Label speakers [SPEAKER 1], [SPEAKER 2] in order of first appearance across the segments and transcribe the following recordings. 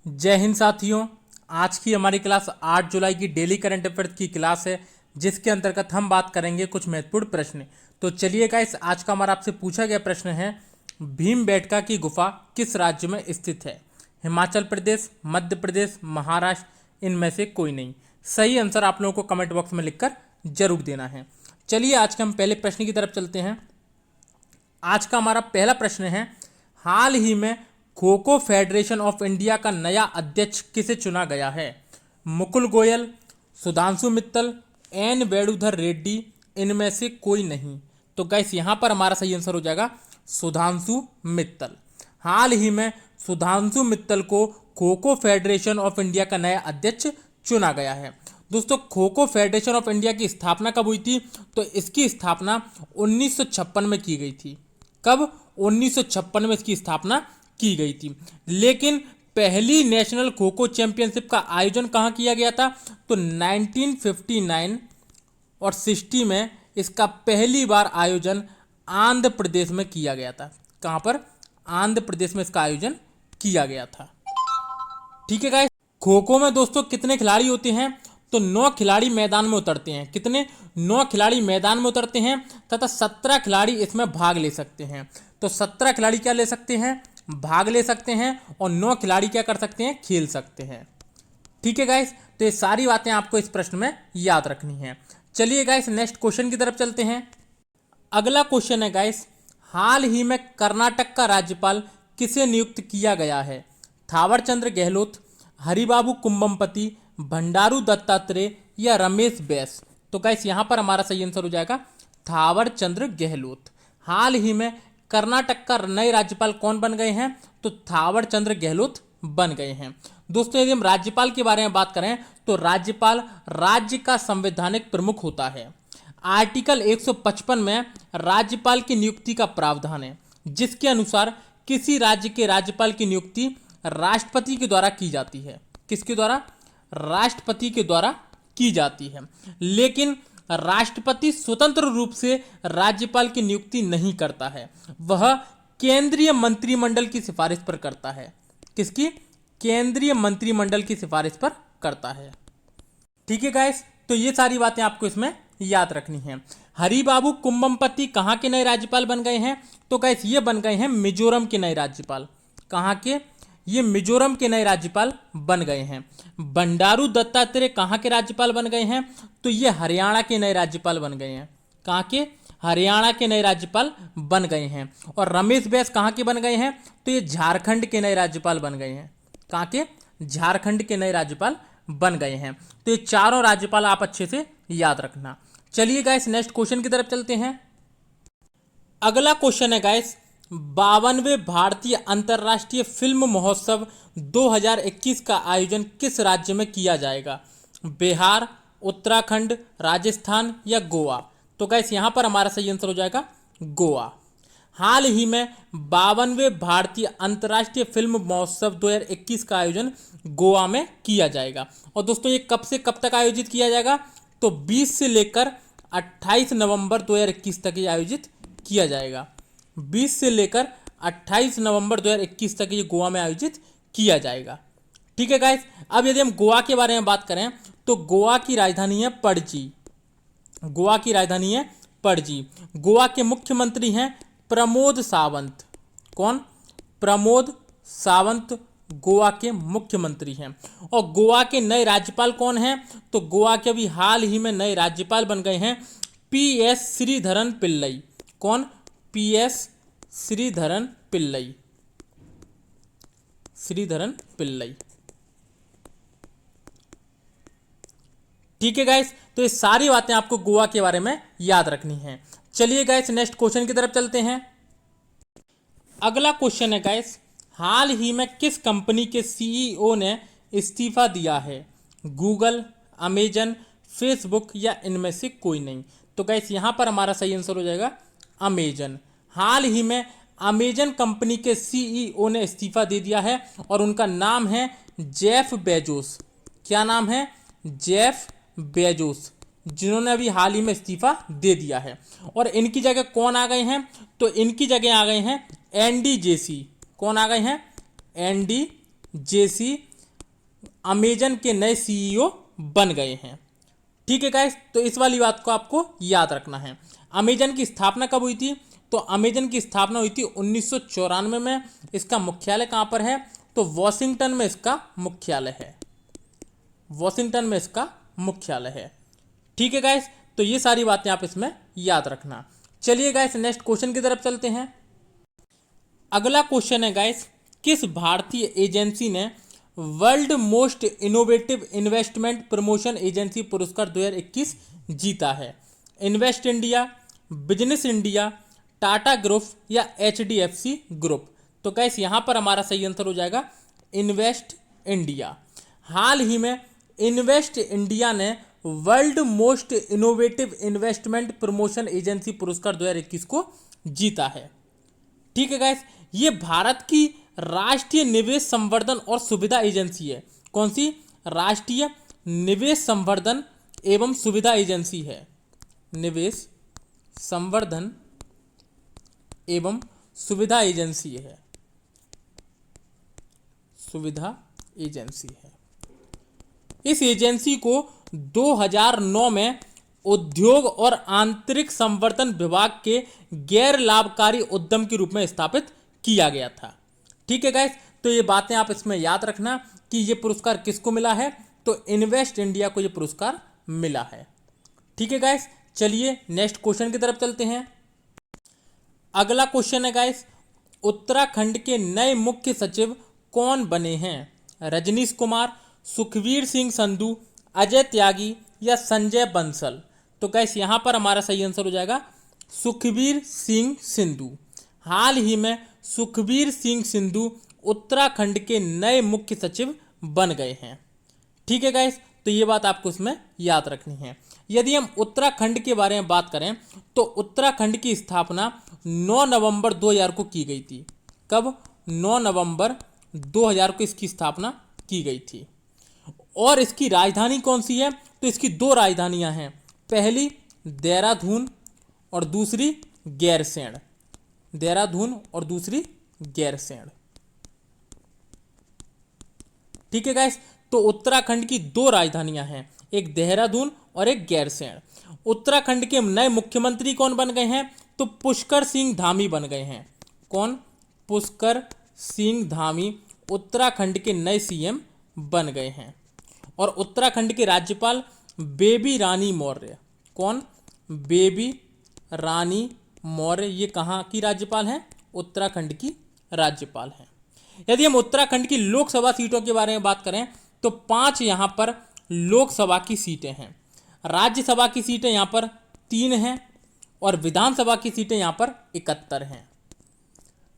[SPEAKER 1] जय हिंद साथियों। आज की हमारी क्लास 8 जुलाई की डेली करंट अफेयर्स की क्लास है, जिसके अंतर्गत हम बात करेंगे कुछ महत्वपूर्ण प्रश्न। तो चलिए गाइस, आज का हमारा आपसे पूछा गया प्रश्न है, भीमबेटका की गुफा किस राज्य में स्थित है? हिमाचल प्रदेश, मध्य प्रदेश, महाराष्ट्र, इनमें से कोई नहीं। सही आंसर आप लोगों को कमेंट बॉक्स में लिखकर जरूर देना है। चलिए आज के हम पहले प्रश्न की तरफ चलते हैं। आज का हमारा पहला प्रश्न है, हाल ही में kho kho federation of India का नया अध्यक्ष किसे चुना गया है? मुकुल गोयल, सुधांशु मित्तल, एन वेणुधर रेड्डी, इनमें से कोई नहीं। तो गाइस यहाँ पर हमारा सही आंसर हो जाएगा सुधांशु मित्तल। हाल ही में सुधांशु मित्तल को kho kho federation of India का नया अध्यक्ष चुना गया है। दोस्तों, kho kho federation of India की स्थापना कब हुई थी? तो इसकी स्थापना 1956 में की गई थी। कब? 1956 में इसकी स्थापना की गई थी। लेकिन पहली नेशनल खो खो चैंपियनशिप का आयोजन कहाँ किया गया था? तो 1959 और 60 में इसका पहली बार आयोजन आंध्र प्रदेश में किया गया था। कहाँ पर? आंध्र प्रदेश में इसका आयोजन किया गया था। ठीक है गाइस, खो खो में दोस्तों कितने खिलाड़ी होते हैं? तो 9 खिलाड़ी मैदान में उतरते हैं। कितने? 9 खिलाड़ी मैदान में उतरते हैं तथा 17 खिलाड़ी इसमें भाग ले सकते हैं। तो 17 खिलाड़ी क्या ले सकते हैं? भाग ले सकते हैं, और 9 खिलाड़ी क्या कर सकते हैं? खेल सकते हैं। ठीक है गाइस, तो ये सारी बातें आपको इस प्रश्न में याद रखनी है। चलिए गाइस, नेक्स्ट क्वेश्चन की तरफ चलते हैं। अगला क्वेश्चन है गाइस, हाल ही में कर्नाटक का राज्यपाल किसे नियुक्त किया गया है? थावर चंद गहलोत, हरिबाबू कुंभमपति, भंडारू दत्तात्रेय या रमेश बैस? तो गाइस यहाँ पर हमारा सही आंसर हो जाएगा थावर चंद गहलोत। हाल ही में कर्नाटक का नए राज्यपाल कौन बन गए हैं? तो थावर चंद गहलोत बन गए हैं। दोस्तों, यदि हम राज्यपाल के बारे में बात करें तो राज्यपाल राज्य का संवैधानिक प्रमुख होता है। आर्टिकल 155 में राज्यपाल की नियुक्ति का प्रावधान है, जिसके अनुसार किसी राज्य के राज्यपाल की नियुक्ति राष्ट्रपति के द्वारा की जाती है। किसके द्वारा? राष्ट्रपति के द्वारा की जाती है। लेकिन राष्ट्रपति स्वतंत्र रूप से राज्यपाल की नियुक्ति नहीं करता है, वह केंद्रीय मंत्रिमंडल की सिफारिश पर करता है। किसकी? केंद्रीय मंत्रिमंडल की सिफारिश पर करता है। ठीक है गाइस, तो ये सारी बातें आपको इसमें याद रखनी है। हरिबाबू कुंभमपति कहाँ के नए राज्यपाल बन गए हैं? तो गाइस ये बन गए हैं मिजोरम के नए राज्यपाल। कहाँ के? ये मिजोरम के नए राज्यपाल बन गए हैं। बंडारू दत्तात्रेय कहाँ के राज्यपाल बन गए हैं? तो ये हरियाणा के नए राज्यपाल बन गए हैं। कहाँ के? हरियाणा के नए राज्यपाल बन गए हैं। और रमेश बैस कहाँ के बन गए हैं? तो ये झारखंड के नए राज्यपाल बन गए हैं। कहाँ के? झारखंड के नए राज्यपाल बन गए हैं। तो ये चारों राज्यपाल आप अच्छे से याद रखना। चलिए गाइस, नेक्स्ट क्वेश्चन की तरफ चलते हैं। अगला क्वेश्चन है गाइस, 52वें भारतीय अंतर्राष्ट्रीय फिल्म महोत्सव 2021 का आयोजन किस राज्य में किया जाएगा? बिहार, उत्तराखंड, राजस्थान या गोवा? तो गाइस यहाँ पर हमारा सही आंसर हो जाएगा गोवा। हाल ही में 52वें भारतीय अंतर्राष्ट्रीय फिल्म महोत्सव 2021 का आयोजन गोवा में किया जाएगा। और दोस्तों, ये कब से कब तक आयोजित किया जाएगा? तो 20 से लेकर 28 नवंबर 2021 तक ये आयोजित किया जाएगा। 20 से लेकर 28 नवंबर 2021 तक ये गोवा में आयोजित किया जाएगा। ठीक है गाइस, अब यदि हम गोवा के बारे में बात करें तो गोवा की राजधानी है पणजी। गोवा की राजधानी है पणजी। गोवा के मुख्यमंत्री हैं प्रमोद सावंत। कौन? प्रमोद सावंत गोवा के मुख्यमंत्री हैं। और गोवा के नए राज्यपाल कौन हैं? तो गोवा के अभी हाल ही में नए राज्यपाल बन गए हैं PS श्रीधरन पिल्लई। कौन? PS श्रीधरन पिल्लई। श्रीधरन पिल्लई। ठीक है गाइस, तो ये सारी बातें आपको गोवा के बारे में याद रखनी है। चलिए गाइस, नेक्स्ट क्वेश्चन की तरफ चलते हैं। अगला क्वेश्चन है गाइस, हाल ही में किस कंपनी के CEO ने इस्तीफा दिया है? गूगल, अमेजन, फेसबुक या इनमें से कोई नहीं? तो गाइस यहाँ पर हमारा सही आंसर हो जाएगा अमेजन। हाल ही में अमेजन कंपनी के CEO ने इस्तीफा दे दिया है, और उनका नाम है जेफ बेजोस। क्या नाम है? जेफ बेजोस, जिन्होंने अभी हाल ही में इस्तीफा दे दिया है। और इनकी जगह कौन आ गए हैं? तो इनकी जगह आ गए हैं एनडी जेसी। कौन आ गए हैं? एनडी जेसी अमेजन के नए सीईओ बन गए हैं। ठीक है गाइस, तो इस वाली बात को आपको याद रखना है। अमेजन की स्थापना कब हुई थी? तो अमेजन की स्थापना हुई थी 1994 में। इसका मुख्यालय कहाँ पर है? तो वॉशिंगटन में इसका मुख्यालय है। वॉशिंगटन में इसका मुख्यालय है। ठीक है गाइस, तो ये सारी बातें आप इसमें याद रखना। चलिए गाइस नेक्स्ट क्वेश्चन की तरफ चलते हैं। अगला क्वेश्चन है गाइस, किस भारतीय एजेंसी ने world most innovative investment promotion agency पुरस्कार 2021 जीता है? Invest India, business India, Tata group या HDFC ग्रुप? तो गाइस यहाँ पर हमारा सही आंसर हो जाएगा इन्वेस्ट इंडिया। हाल ही में इन्वेस्ट इंडिया ने world most innovative investment promotion agency पुरस्कार 2021 को जीता है। ठीक है गाइस, ये भारत की राष्ट्रीय निवेश संवर्धन और सुविधा एजेंसी है। कौन सी? राष्ट्रीय निवेश संवर्धन एवं सुविधा एजेंसी है। निवेश संवर्धन एवं सुविधा एजेंसी है। सुविधा एजेंसी है। इस एजेंसी को 2009 में उद्योग और आंतरिक संवर्धन विभाग के गैर लाभकारी उद्यम के रूप में स्थापित किया गया था। ठीक है गाइस, तो ये बातें आप इसमें याद रखना कि ये पुरस्कार किसको मिला है? तो इन्वेस्ट इंडिया को ये पुरस्कार मिला है। ठीक है गाइस, चलिए नेक्स्ट क्वेश्चन की तरफ चलते हैं। अगला क्वेश्चन है गाइस, उत्तराखंड के नए मुख्य सचिव कौन बने हैं? रजनीश कुमार, सुखवीर सिंह संधू, अजय त्यागी या संजय बंसल? तो गाइस यहाँ पर हमारा सही आंसर हो जाएगा सुखवीर सिंह संधू। हाल ही में सुखवीर सिंह संधू उत्तराखंड के नए मुख्य सचिव बन गए हैं। ठीक है गाइस, तो ये बात आपको इसमें याद रखनी है। यदि हम उत्तराखंड के बारे में बात करें तो उत्तराखंड की स्थापना 9 नवंबर 2000 को की गई थी। कब? 9 नवंबर 2000 को इसकी स्थापना की गई थी। और इसकी राजधानी कौन सी है? तो इसकी 2 राजधानियां हैं, पहली देहरादून और दूसरी गैरसैंण। देहरादून और दूसरी गैरसैंण। ठीक है गाइस, तो उत्तराखंड की 2 राजधानियां हैं, एक देहरादून और एक गैरसैंण। उत्तराखंड के नए मुख्यमंत्री कौन बन गए हैं? तो पुष्कर सिंह धामी बन गए हैं। कौन? पुष्कर सिंह धामी उत्तराखंड के नए सीएम बन गए हैं। और उत्तराखंड के राज्यपाल बेबी रानी मौर्य। कौन? बेबी रानी मौर्य। ये कहाँ की राज्यपाल हैं? उत्तराखंड की राज्यपाल हैं। यदि हम उत्तराखंड की लोकसभा सीटों के बारे में बात करें तो 5 यहाँ पर लोकसभा की सीटें हैं। राज्यसभा की सीटें यहाँ पर 3 हैं और विधानसभा की सीटें यहाँ पर 71 हैं।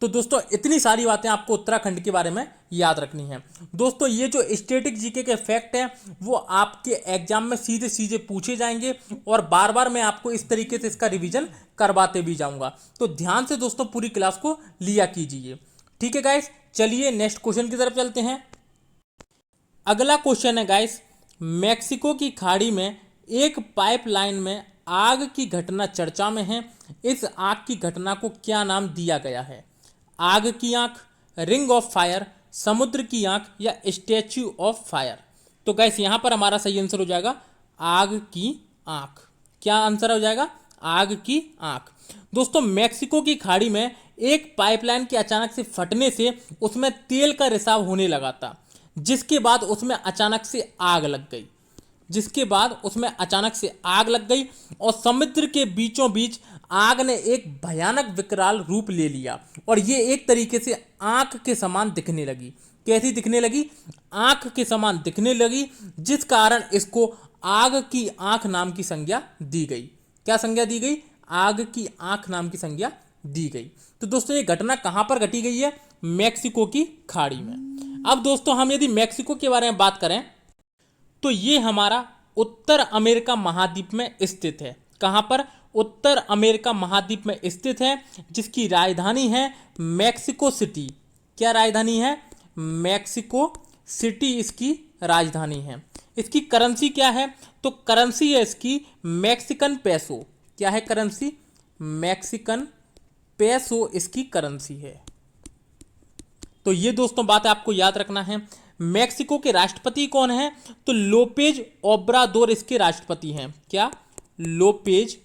[SPEAKER 1] तो दोस्तों इतनी सारी बातें आपको उत्तराखंड के बारे में याद रखनी है। दोस्तों ये जो स्टैटिक जीके के फैक्ट हैं वो आपके एग्जाम में सीधे सीधे पूछे जाएंगे और बार बार मैं आपको इस तरीके से इसका रिवीजन करवाते भी जाऊंगा, तो ध्यान से दोस्तों पूरी क्लास को लिया कीजिए। ठीक है गाइस, चलिए नेक्स्ट क्वेश्चन की तरफ चलते हैं। अगला क्वेश्चन है गाइस, मैक्सिको की खाड़ी में एक पाइपलाइन में आग की घटना चर्चा में है। इस आग की घटना को क्या नाम दिया गया है? आग की आंख, रिंग ऑफ फायर, समुद्र की आंख या स्टैच्यू ऑफ फायर? तो गाइस यहाँ पर हमारा सही आंसर हो जाएगा आग की आंख। क्या आंसर हो जाएगा? आग की आंख। दोस्तों मैक्सिको की खाड़ी में एक पाइपलाइन के अचानक से फटने से उसमें तेल का रिसाव होने लगा था, जिसके बाद उसमें अचानक से आग लग गई। और समुद्र के बीचों बीच आग ने एक भयानक विकराल रूप ले लिया और ये एक तरीके से आंख के समान दिखने लगी। कैसी दिखने लगी? आंख के समान दिखने लगी, जिस कारण इसको आग की आंख नाम की संज्ञा दी गई। क्या संज्ञा दी गई? आग की आंख नाम की संज्ञा दी गई। तो दोस्तों ये घटना कहां पर घटी गई है? मैक्सिको की खाड़ी में। अब दोस्तों हम यदि मैक्सिको के बारे में बात करें तो ये हमारा उत्तर अमेरिका महाद्वीप में स्थित है। कहां पर? उत्तर अमेरिका महाद्वीप में स्थित है, जिसकी राजधानी है मैक्सिको सिटी। क्या राजधानी है? मैक्सिको सिटी इसकी राजधानी है। इसकी करेंसी क्या है? तो करेंसी है इसकी मैक्सिकन पेसो। क्या है करेंसी? मैक्सिकन पेसो इसकी करेंसी है। तो ये दोस्तों बात आपको याद रखना है। मैक्सिको के राष्ट्रपति कौन है? तो लोपेज ओब्रादोर इसके राष्ट्रपति हैं। क्या? लोपेज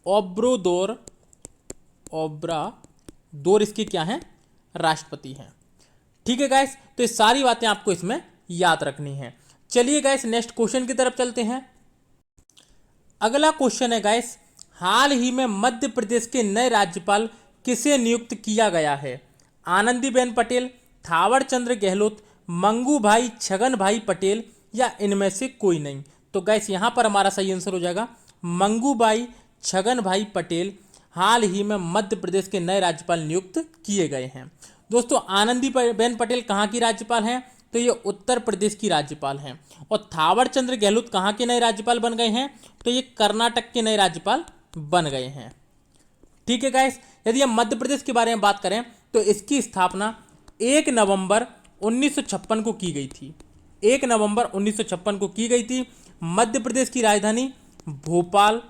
[SPEAKER 1] ओब्रादोर इसके क्या हैं? राष्ट्रपति हैं। ठीक है गाइस, तो ये सारी बातें आपको इसमें याद रखनी है। चलिए गाइस नेक्स्ट क्वेश्चन की तरफ चलते हैं। अगला क्वेश्चन है गाइस, हाल ही में मध्य प्रदेश के नए राज्यपाल किसे नियुक्त किया गया है? आनंदीबेन पटेल, थावर चंद्र गहलोत, मंगू भाई छगन भाई पटेल या इनमें से कोई नहीं? तो गाइस यहाँ पर हमारा सही आंसर हो जाएगा मंगू भाई छगन भाई पटेल हाल ही में मध्य प्रदेश के नए राज्यपाल नियुक्त किए गए हैं। दोस्तों आनंदीबेन पटेल कहाँ की राज्यपाल हैं? तो ये उत्तर प्रदेश की राज्यपाल हैं। और थावर चंद्र गहलोत कहाँ के नए राज्यपाल बन गए हैं? तो ये कर्नाटक के नए राज्यपाल बन गए हैं। ठीक है गाइस, यदि हम मध्य प्रदेश के बारे में बात करें तो इसकी स्थापना 1 नवंबर 1956 को की गई थी। 1 नवंबर 1956 को की गई थी। मध्य प्रदेश की राजधानी भोपाल,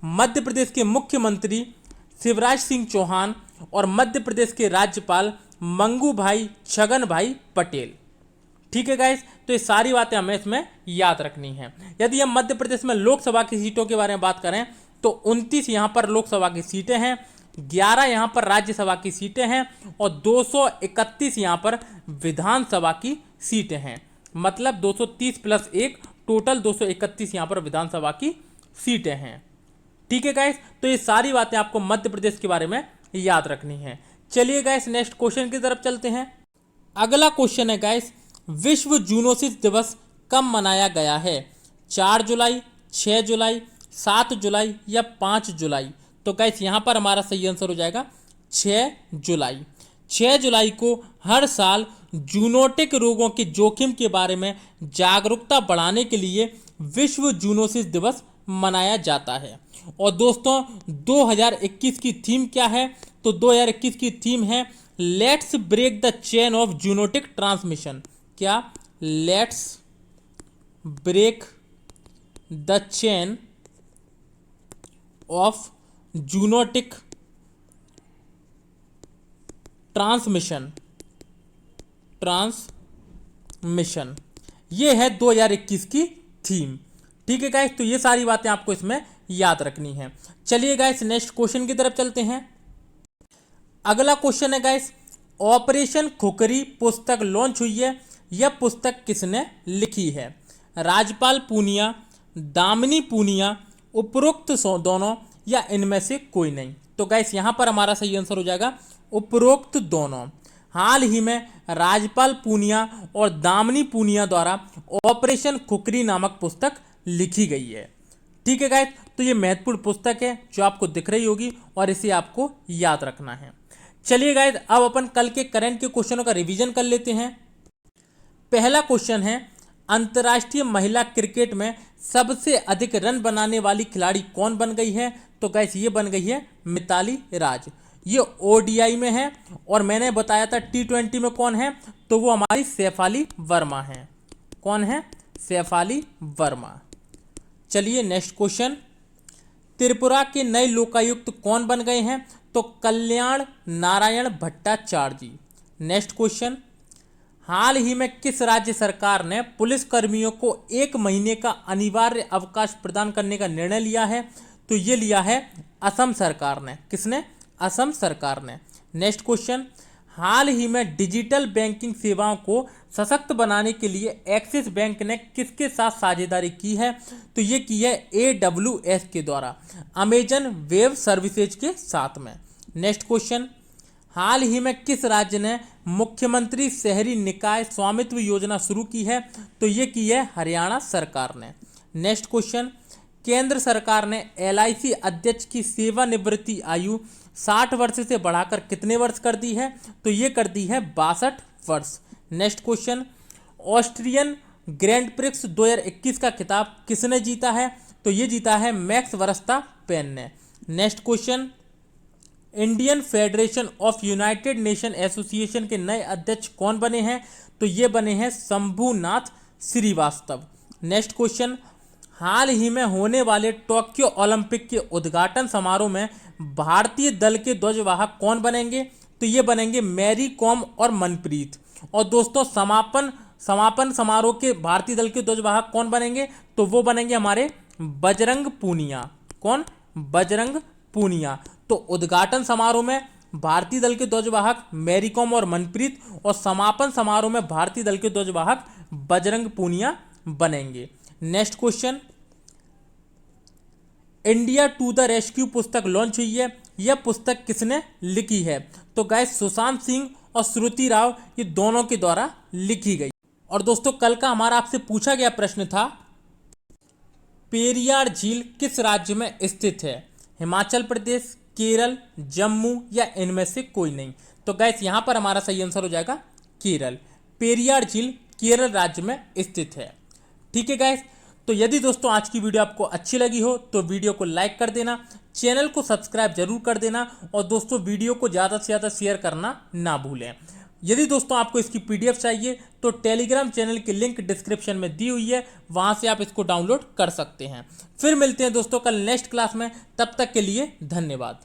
[SPEAKER 1] मध्य प्रदेश के मुख्यमंत्री शिवराज सिंह चौहान और मध्य प्रदेश के राज्यपाल मंगू भाई छगन भाई पटेल। ठीक है गाइस, तो ये सारी बातें हमें इसमें याद रखनी है। यदि हम मध्य प्रदेश में लोकसभा की सीटों के बारे में बात करें तो 29 यहाँ पर लोकसभा की सीटें हैं, 11 यहाँ पर राज्यसभा की सीटें हैं और 231 यहाँ पर विधानसभा की सीटें हैं। मतलब 230 + 1 टोटल 231 यहाँ पर विधानसभा की सीटें हैं। ठीक है गाइस, तो ये सारी बातें आपको मध्य प्रदेश के बारे में याद रखनी है। चलिए गाइस नेक्स्ट क्वेश्चन की तरफ चलते हैं। अगला क्वेश्चन है गाइस, विश्व जूनोसिस दिवस कब मनाया गया है? 4 जुलाई, 6 जुलाई, 7 जुलाई या 5 जुलाई? तो गाइस यहाँ पर हमारा सही आंसर हो जाएगा 6 जुलाई। 6 जुलाई को हर साल जूनोटिक रोगों के जोखिम के बारे में जागरूकता बढ़ाने के लिए विश्व जूनोसिस दिवस मनाया जाता है। और दोस्तों 2021 की थीम क्या है? तो 2021 की थीम है let's break the chain of zoonotic transmission. क्या? Let's break the chain of zoonotic transmission. ये है 2021 की थीम। ठीक है गाइस, तो ये सारी बातें आपको इसमें याद रखनी है। चलिए गाइस नेक्स्ट क्वेश्चन की तरफ चलते हैं। अगला क्वेश्चन है गाइस, ऑपरेशन खुकरी पुस्तक लॉन्च हुई है, यह पुस्तक किसने लिखी है? राजपाल पूनिया, दामिनी पूनिया, उपरोक्त दोनों या इनमें से कोई नहीं? तो गाइस यहाँ पर हमारा सही आंसर हो जाएगा उपरोक्त दोनों। हाल ही में राजपाल पूनिया और दामिनी पूनिया द्वारा ऑपरेशन खुकरी नामक पुस्तक लिखी गई है। ठीक है गाइस, तो ये महत्वपूर्ण पुस्तक है जो आपको दिख रही होगी और इसे आपको याद रखना है। चलिए गाइस, अब अपन कल के करंट के क्वेश्चनों का रिवीजन कर लेते हैं। पहला क्वेश्चन है, अंतर्राष्ट्रीय महिला क्रिकेट में सबसे अधिक रन बनाने वाली खिलाड़ी कौन बन गई है? तो गाइस ये बन गई है मिताली राज। ये ओडीआई में है और मैंने बताया था T20 में कौन है, तो वो हमारी शेफाली वर्मा है। कौन है? शेफाली वर्मा। चलिए नेक्स्ट क्वेश्चन, त्रिपुरा के नए लोकायुक्त कौन बन गए हैं? तो कल्याण नारायण भट्टाचार्य जी। नेक्स्ट क्वेश्चन, हाल ही में किस राज्य सरकार ने पुलिस कर्मियों को 1 महीने का अनिवार्य अवकाश प्रदान करने का निर्णय लिया है? तो ये लिया है असम सरकार ने। किसने? असम सरकार ने। नेक्स्ट क्वेश्चन, हाल ही में डिजिटल बैंकिंग सेवाओं को सशक्त बनाने के लिए एक्सिस बैंक ने किसके साथ साझेदारी की है? तो ये की है AWS के द्वारा, अमेजन वेब सर्विसेज के साथ में। नेक्स्ट क्वेश्चन, हाल ही में किस राज्य ने मुख्यमंत्री शहरी निकाय स्वामित्व योजना शुरू की है? तो ये की है हरियाणा सरकार ने। नेक्स्ट क्वेश्चन, केंद्र सरकार ने LIC अध्यक्ष की सेवानिवृत्ति आयु 60 वर्ष से बढ़ाकर कितने वर्ष कर दी है? तो ये कर दी है 62 वर्ष। Next question, Austrian grand prix 2021 का खिताब किसने जीता है? तो ये जीता है मैक्स वर्स्टापेन ने। Next question, Indian federation of United nation association के नए अध्यक्ष कौन बने हैं? तो ये बने हैं शंभुनाथ श्रीवास्तव। नेक्स्ट क्वेश्चन, हाल ही में होने वाले टोक्यो ओलंपिक के उद्घाटन समारोह में भारतीय दल के ध्वजवाहक कौन बनेंगे? तो ये बनेंगे मैरी कॉम और मनप्रीत। और दोस्तों समापन समापन समारोह के भारतीय दल के ध्वजवाहक कौन बनेंगे? तो वो बनेंगे हमारे बजरंग पूनिया। कौन? बजरंग पूनिया। तो उद्घाटन समारोह में भारतीय दल के ध्वजवाहक मैरी कॉम और मनप्रीत, और समापन समारोह में भारतीय दल के ध्वजवाहक बजरंग पूनिया बनेंगे। Next question, India to the rescue पुस्तक लॉन्च हुई है, यह पुस्तक किसने लिखी है? तो गाइस सुशांत सिंह और श्रुति राव, ये दोनों के द्वारा लिखी गई। और दोस्तों कल का हमारा आपसे पूछा गया प्रश्न था, पेरियार झील किस राज्य में स्थित है? हिमाचल प्रदेश, केरल, जम्मू या इनमें से कोई नहीं? तो गाइस यहां पर हमारा सही आंसर हो जाएगा केरल। पेरियार झील केरल राज्य में स्थित है। ठीक है गाइस, तो यदि दोस्तों आज की वीडियो आपको अच्छी लगी हो तो वीडियो को लाइक कर देना, चैनल को सब्सक्राइब जरूर कर देना, और दोस्तों वीडियो को ज़्यादा से ज़्यादा शेयर करना ना भूलें। यदि दोस्तों आपको इसकी पीडीएफ चाहिए तो टेलीग्राम चैनल की लिंक डिस्क्रिप्शन में दी हुई है, वहां से आप इसको डाउनलोड कर सकते हैं। फिर मिलते हैं दोस्तों कल नेक्स्ट क्लास में, तब तक के लिए धन्यवाद।